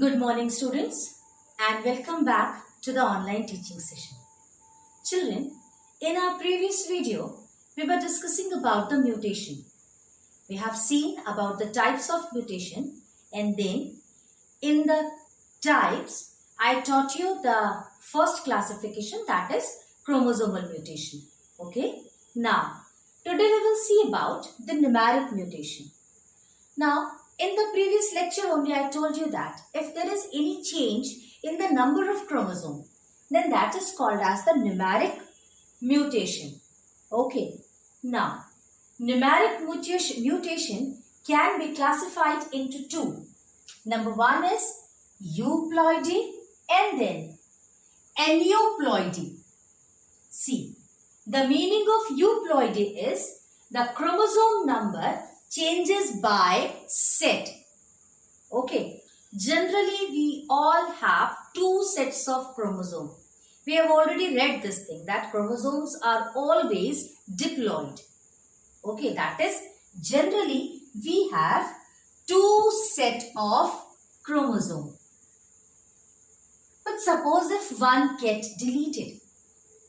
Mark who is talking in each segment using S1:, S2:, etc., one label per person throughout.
S1: Good morning, students, and welcome back to the online teaching session. Children, in our previous video, we were discussing about the mutation. We have seen about the types of mutation, and then in the types, I taught you the first classification, that is chromosomal mutation. Okay? Now, today we will see about the numeric mutation. Now, in the previous lecture only I told you that if there is any change in the number of chromosome, then that is called as the numeric mutation. Okay. Now, numeric mutation can be classified into two. Number one is euploidy and then aneuploidy. See, the meaning of euploidy is the chromosome number changes by set. Okay. Generally, we all have two sets of chromosome. We have already read this thing that chromosomes are always diploid. Okay. That is, generally, we have two set of chromosome. But suppose if one gets deleted.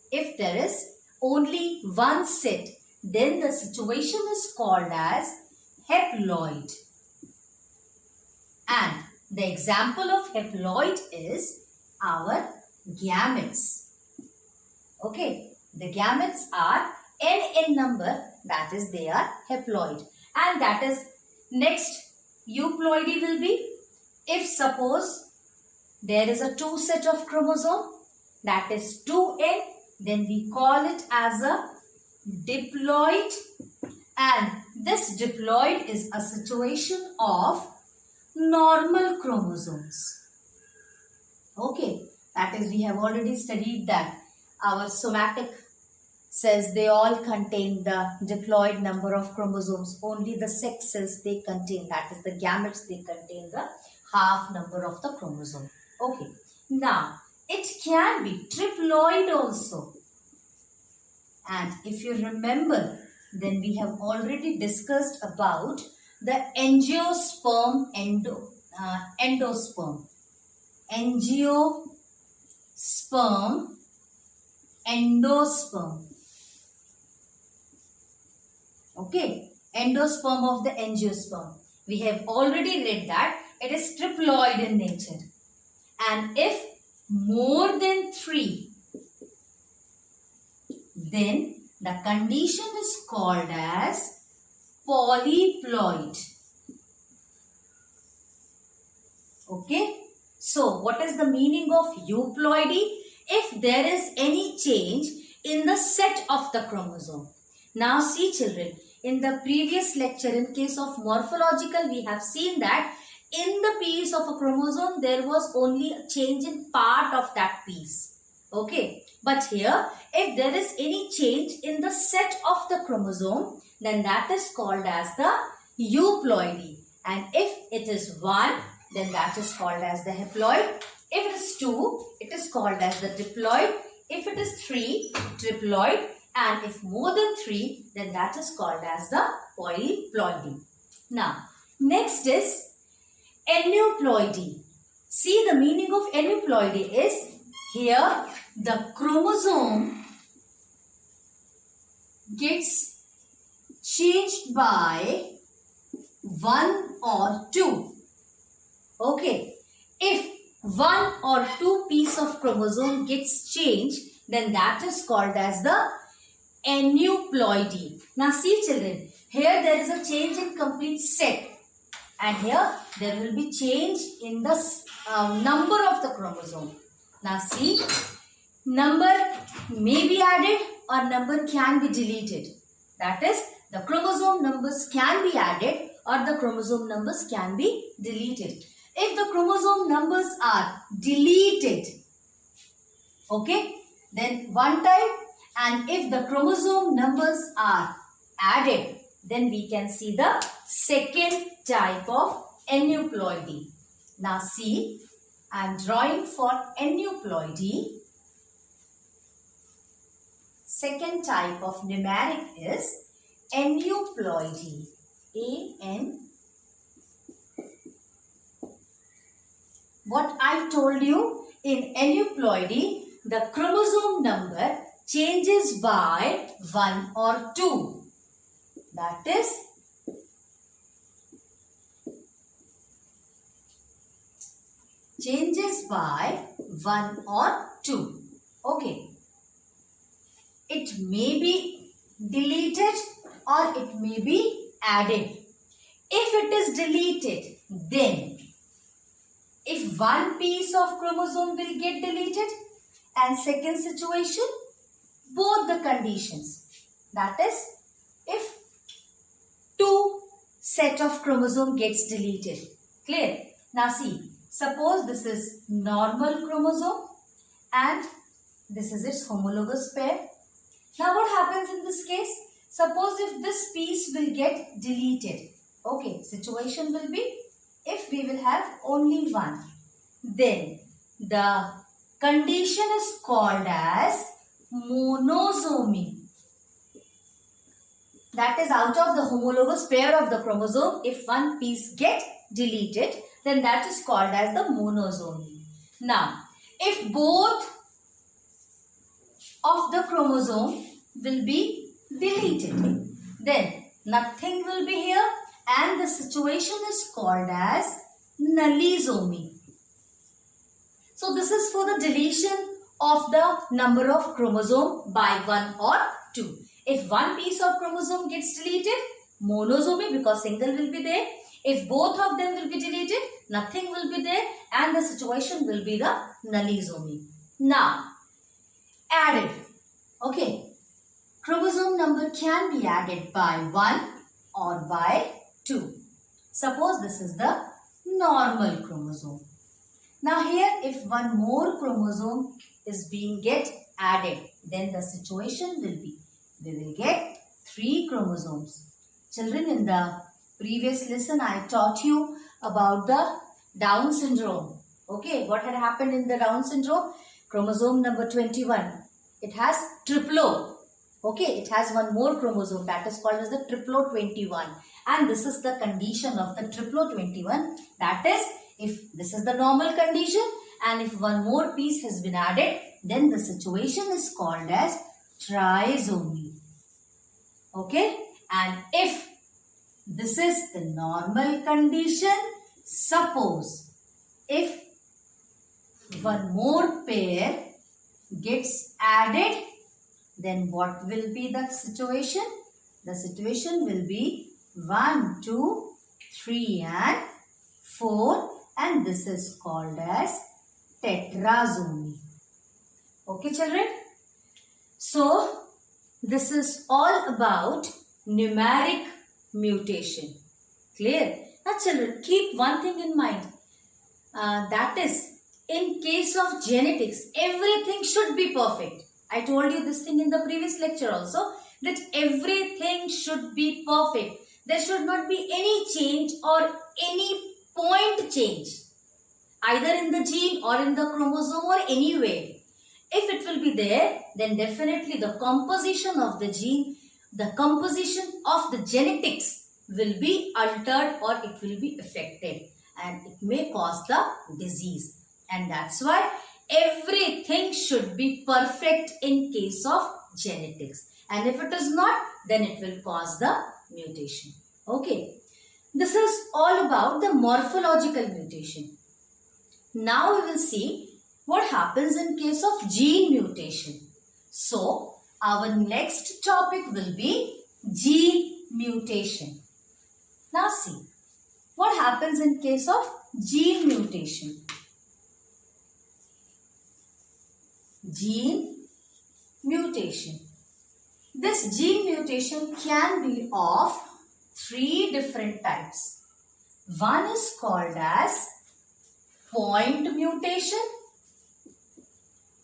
S1: If there is only one set, then the situation is called as haploid. And the example of haploid is our gametes. Okay, the gametes are n in number, that is they are haploid. And that is next euploidy will be if suppose there is a two set of chromosome, that is 2n, then we call it as a diploid. And this diploid is a situation of normal chromosomes. Okay, that is we have already studied that. Our somatic cells, they all contain the diploid number of chromosomes. Only the sex cells they contain, that is the gametes, they contain the half number of the chromosome. Okay, now it can be triploid also. And if you remember, then we have already discussed about the angiosperm endosperm. Angiosperm endosperm. Okay, endosperm of the angiosperm. We have already read that it is triploid in nature. And if more than 3, then the condition is called as polyploid. Okay. So, what is the meaning of euploidy? If there is any change in the set of the chromosome. Now, see children, in the previous lecture, in case of morphological, we have seen that in the piece of a chromosome, there was only a change in part of that piece. Okay. But here, if there is any change in the set of the chromosome, then that is called as the euploidy. And if it is 1, then that is called as the haploid. If it is 2, it is called as the diploid. If it is 3, triploid. And if more than 3, then that is called as the polyploidy. Now, next is aneuploidy. See, the meaning of aneuploidy is here the chromosome gets changed by 1 or 2. Okay. If 1 or 2 piece of chromosome gets changed, then that is called as the aneuploidy. Now see children, here there is a change in complete set. And here there will be change in the number of the chromosome. Now see, number may be added or number can be deleted. That is, the chromosome numbers can be added or the chromosome numbers can be deleted. If the chromosome numbers are deleted, okay, then one type, and if the chromosome numbers are added, then we can see the second type of aneuploidy. Now see, I am drawing for aneuploidy. Second type of numeric is aneuploidy. what I told you, in aneuploidy, the chromosome number changes by 1 or 2. That is, changes by 1 or 2. Okay. It may be deleted or it may be added. If it is deleted, then if one piece of chromosome will get deleted, and second situation, both the conditions. That is, if two set of chromosome gets deleted. Clear? Now see, suppose this is normal chromosome and this is its homologous pair. Now what happens in this case? Suppose if this piece will get deleted. Okay, situation will be if we will have only one. Then the condition is called as monosomy. That is, out of the homologous pair of the chromosome, if one piece get deleted, then that is called as the monosomy. Now, if both of the chromosome will be deleted, then nothing will be here and the situation is called as nullisomy. So this is for the deletion of the number of chromosome by 1 or 2. If one piece of chromosome gets deleted, monosomy, because single will be there. If both of them will be deleted, nothing will be there and the situation will be the nullisomy. Now, added. Okay. Chromosome number can be added by 1 or by 2. Suppose this is the normal chromosome. Now here, if one more chromosome is being get added, then the situation will be, we will get 3 chromosomes. Children, in the previous lesson, I taught you about the Down syndrome. Okay, what had happened in the Down syndrome? Chromosome number 21. It has triplo. Okay, it has one more chromosome, that is called as the triplo 21. And this is the condition of the triplo 21. That is, if this is the normal condition and if one more piece has been added, then the situation is called as trisomy. Okay, and if this is the normal condition, suppose if one more pair gets added, then what will be the situation? The situation will be 1, 2, 3 and 4, and this is called as tetrasomy. Okay, children? So, this is all about numeric mutation. Clear? Now, children, keep one thing in mind. That is, in case of genetics, everything should be perfect. I told you this thing in the previous lecture also, that everything should be perfect. There should not be any change or any point change, either in the gene or in the chromosome or anywhere. If it will be there, then definitely the composition of the gene, the composition of the genetics will be altered or it will be affected and it may cause the disease. And that's why everything should be perfect in case of genetics. And if it is not, then it will cause the mutation. Okay. This is all about the morphological mutation. Now we will see what happens in case of gene mutation. So, our next topic will be gene mutation. Now see, what happens in case of gene mutation? Gene mutation. This gene mutation can be of 3 different types. One is called as point mutation.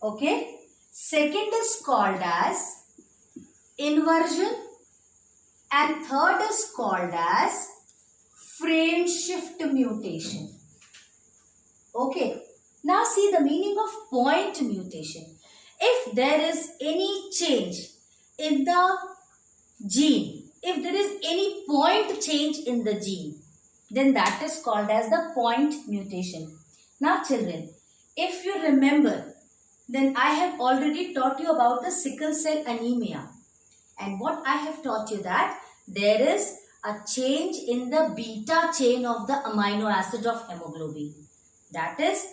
S1: Okay. Second is called as inversion. And third is called as frame shift mutation. Okay. Now see the meaning of point mutation. If there is any change in the gene, if there is any point change in the gene, then that is called as the point mutation. Now children, if you remember, then I have already taught you about the sickle cell anemia. And what I have taught you that there is a change in the beta chain of the amino acid of hemoglobin. That is,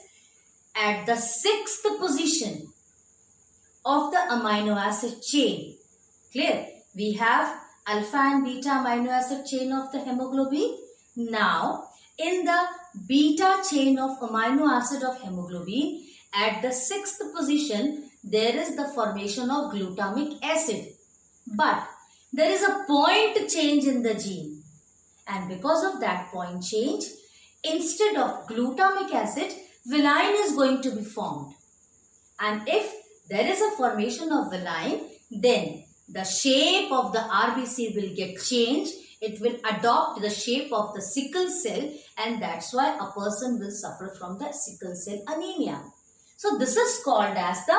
S1: at the 6th position of the amino acid chain. Clear? We have alpha and beta amino acid chain of the hemoglobin. Now, in the beta chain of amino acid of hemoglobin, at the 6th position, there is the formation of glutamic acid. But there is a point change in the gene. And because of that point change, instead of glutamic acid, valine is going to be formed. And if there is a formation of valine, then the shape of the RBC will get changed. It will adopt the shape of the sickle cell, and that's why a person will suffer from the sickle cell anemia. So this is called as the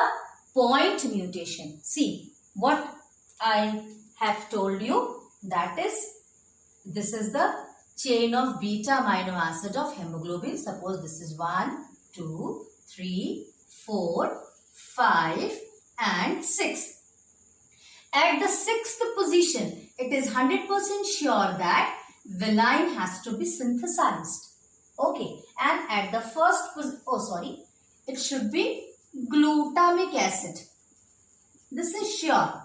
S1: point mutation. See what I have told you, that is, this is the chain of beta amino acid of hemoglobin. Suppose this is 1, 2, 3, 4, 5 and 6. At the 6th position, it is 100% sure that valine has to be synthesized. Okay, and at the first position, it should be glutamic acid. This is sure.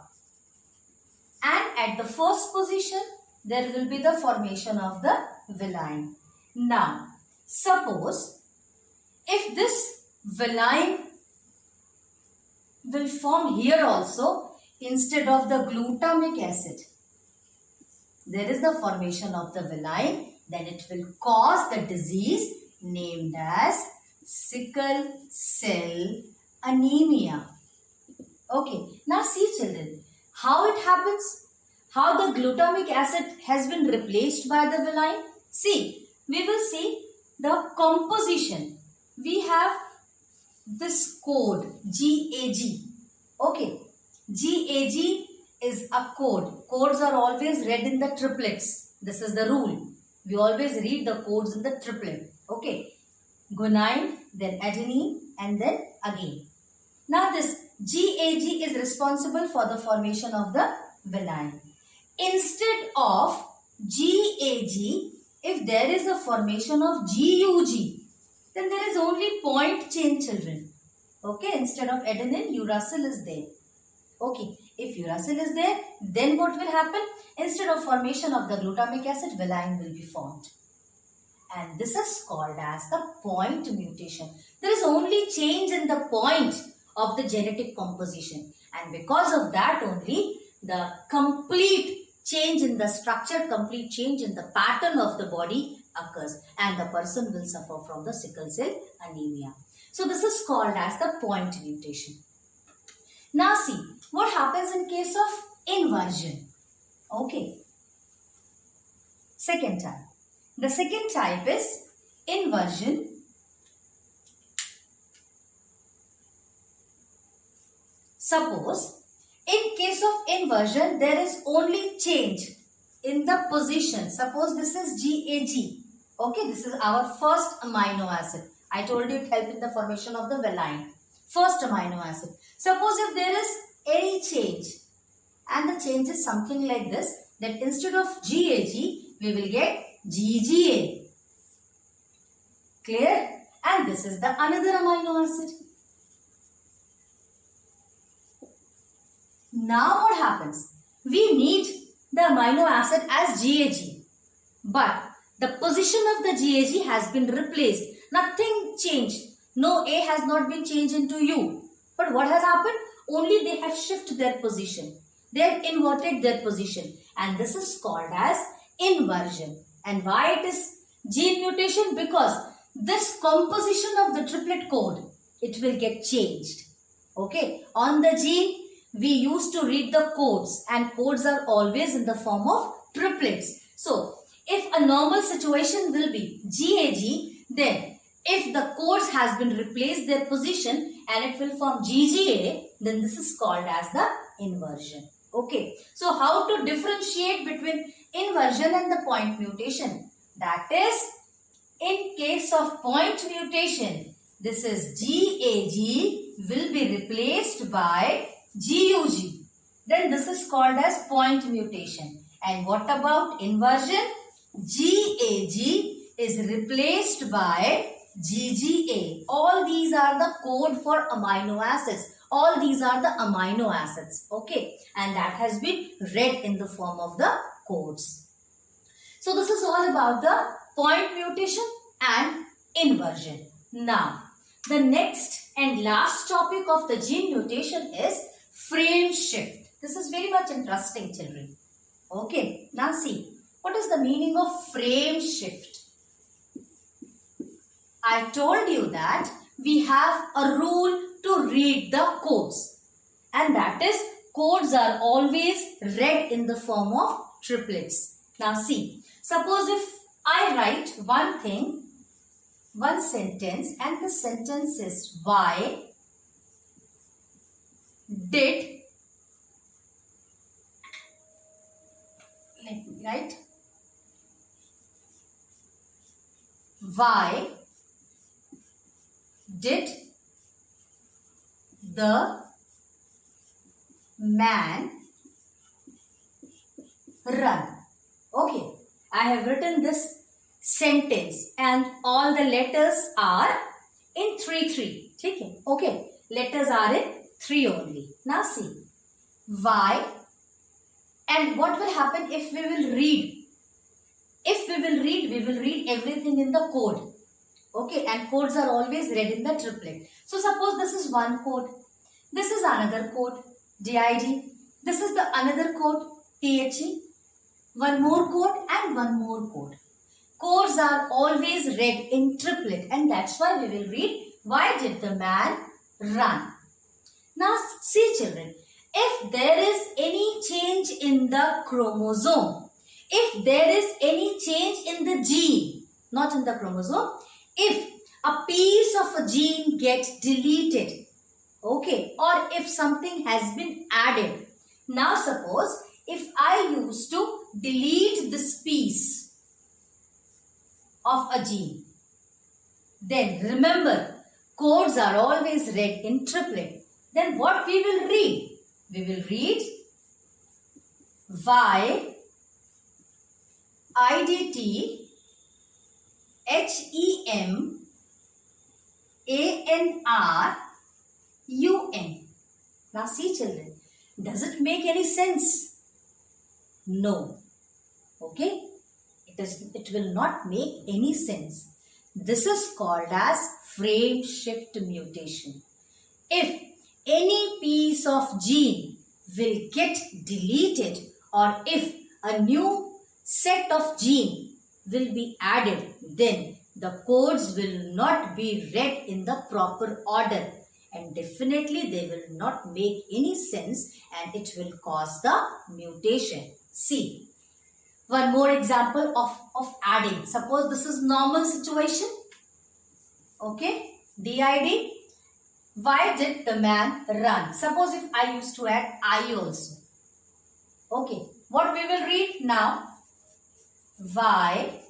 S1: And at the first position, there will be the formation of the valine. Now, suppose if this valine will form here also instead of the glutamic acid, there is the formation of the valine, then it will cause the disease named as sickle cell anemia. Okay, now see children, how it happens? How the glutamic acid has been replaced by the valine? See, we will see the composition. We have this code GAG. Okay, GAG is a code. Codes are always read in the triplets. This is the rule. We always read the codes in the triplet. Okay, guanine, then adenine, and then again. Now this GAG is responsible for the formation of the valine. Instead of GAG, if there is a formation of GUG, then there is only point change children. Okay, instead of adenine, uracil is there. Okay, if uracil is there, then what will happen? Instead of formation of the glutamic acid, valine will be formed. And this is called as the point mutation. There is only change in the point of the genetic composition, and because of that only the complete change in the structure, complete change in the pattern of the body occurs, and the person will suffer from the sickle cell anemia. So this is called as the point mutation. Now see what happens in case of inversion. Okay, second type. The second type is inversion. Suppose in case of inversion, there is only change in the position. Suppose this is GAG. Okay, this is our first amino acid. I told you it helped in the formation of the valine. First amino acid. Suppose if there is any change, and the change is something like this, that instead of GAG, we will get GGA. Clear? And this is the another amino acid. Now what happens? We need the amino acid as GAG, but the position of the GAG has been replaced. Nothing changed. No A has not been changed into U. But what has happened? Only they have shifted their position. They have inverted their position, and this is called as inversion. And why it is gene mutation? Because this composition of the triplet code, it will get changed. Okay, on the gene we used to read the codes, and codes are always in the form of triplets. So if a normal situation will be GAG, then if the codes has been replaced their position and it will form GGA, then this is called as the inversion. Okay, so how to differentiate between inversion and the point mutation? That is, in case of point mutation, this is GAG will be replaced by GUG. Then this is called as point mutation. And what about inversion? GAG is replaced by GGA. All these are the code for amino acids. All these are the amino acids. Okay. And that has been read in the form of the codes. So this is all about the point mutation and inversion. Now, the next and last topic of the gene mutation is frame shift. This is very much interesting, children. Okay, now see, what is the meaning of frame shift? I told you that we have a rule to read the codes, and that is codes are always read in the form of triplets. Now see, suppose if I write one thing, one sentence, and the sentence is Y did, let me write, Y did the man run. Okay, I have written this sentence and all the letters are in 3. Okay, letters are in 3 only. Now see, Y, and what will happen if we will read? If we will read everything in the code. Okay, and codes are always read in the triplet. So suppose this is one code, this is another code, DID, this is the another code, THE, one more code and one more code. Codes are always read in triplet, and that's why we will read, why did the man run? Now see children, if there is any change in the chromosome, if there is any change in the gene, not in the chromosome, if a piece of a gene gets deleted, okay, or if something has been added. Now suppose if I used to delete this piece of a gene, then remember, codes are always read in triplet. Then what we will read? We will read Y IDT HEMANRUN. Now see children, does it make any sense? No. Okay? It will not make any sense. This is called as frame shift mutation. If any piece of gene will get deleted, or if a new set of gene will be added, then the codes will not be read in the proper order, and definitely they will not make any sense, and it will cause the mutation. See, one more example of adding. Suppose this is normal situation. Okay, DID. Why did the man run? Suppose if I used to add I also. Okay, what we will read now? Why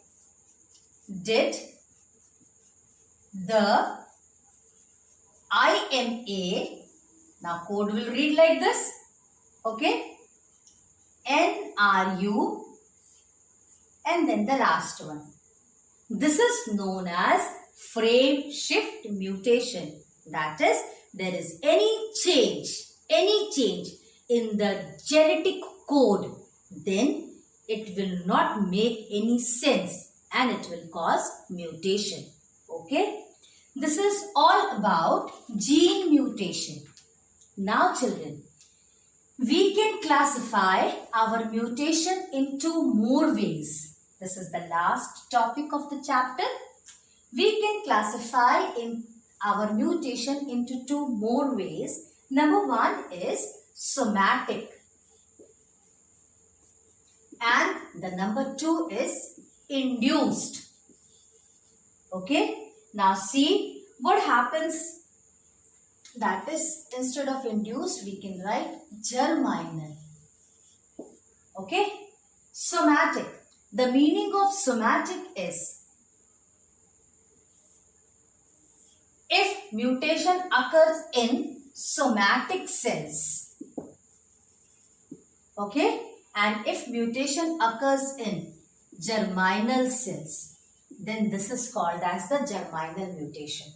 S1: did the IMA, now code will read like this, okay, NRU, and then the last one. This is known as frame shift mutation. That is, there is any change in the genetic code, then it will not make any sense and it will cause mutation. Okay, this is all about gene mutation. Now children, we can classify our mutation in 2 more ways. This is the last topic of the chapter. We can classify in our mutation into 2 more ways. Number 1 is somatic, and the number 2 is induced. Okay, now see what happens. That is, instead of induced, we can write germinal. Okay, somatic. The meaning of somatic is, if if mutation occurs in somatic cells, okay, and if mutation occurs in germinal cells, then this is called as the germinal mutation.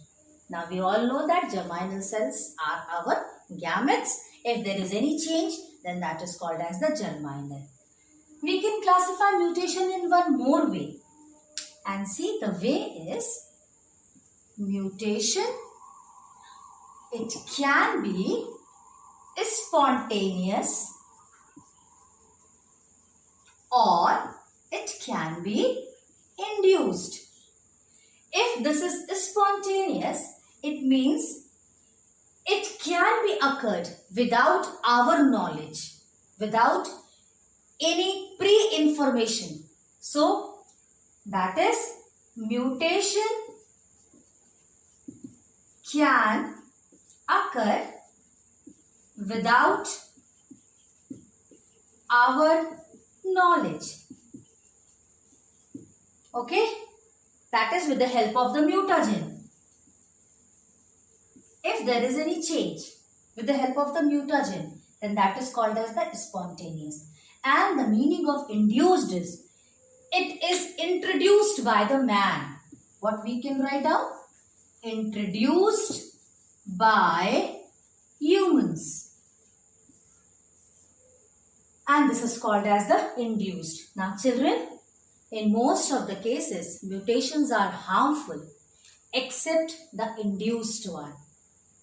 S1: Now we all know that germinal cells are our gametes. If there is any change, then that is called as the germinal. We can classify mutation in one more way. And see, the way is mutation, it can be spontaneous or it can be induced. If this is spontaneous, it means it can be occurred without our knowledge, without any pre-information. So, that is mutation can occur without our knowledge. Okay? That is with the help of the mutagen. If there is any change with the help of the mutagen, then that is called as the spontaneous. And the meaning of induced is, it is introduced by the man. What we can write down? Introduced by humans. And this is called as the induced. Now children, in most of the cases, mutations are harmful except the induced one.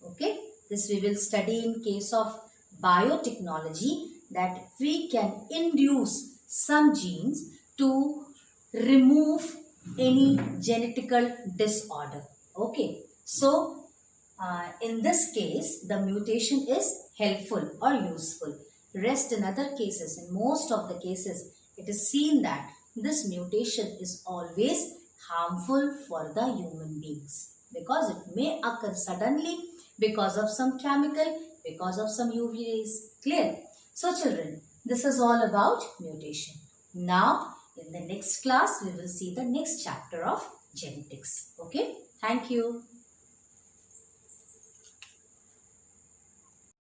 S1: Okay, this we will study in case of biotechnology, that we can induce some genes to remove any genetical disorder. Okay, so in this case, the mutation is helpful or useful. Rest in other cases, in most of the cases, it is seen that this mutation is always harmful for the human beings because it may occur suddenly because of some chemical, because of some UV rays. Clear? So children, this is all about mutation. Now, in the next class, we will see the next chapter of genetics. Okay? Thank you.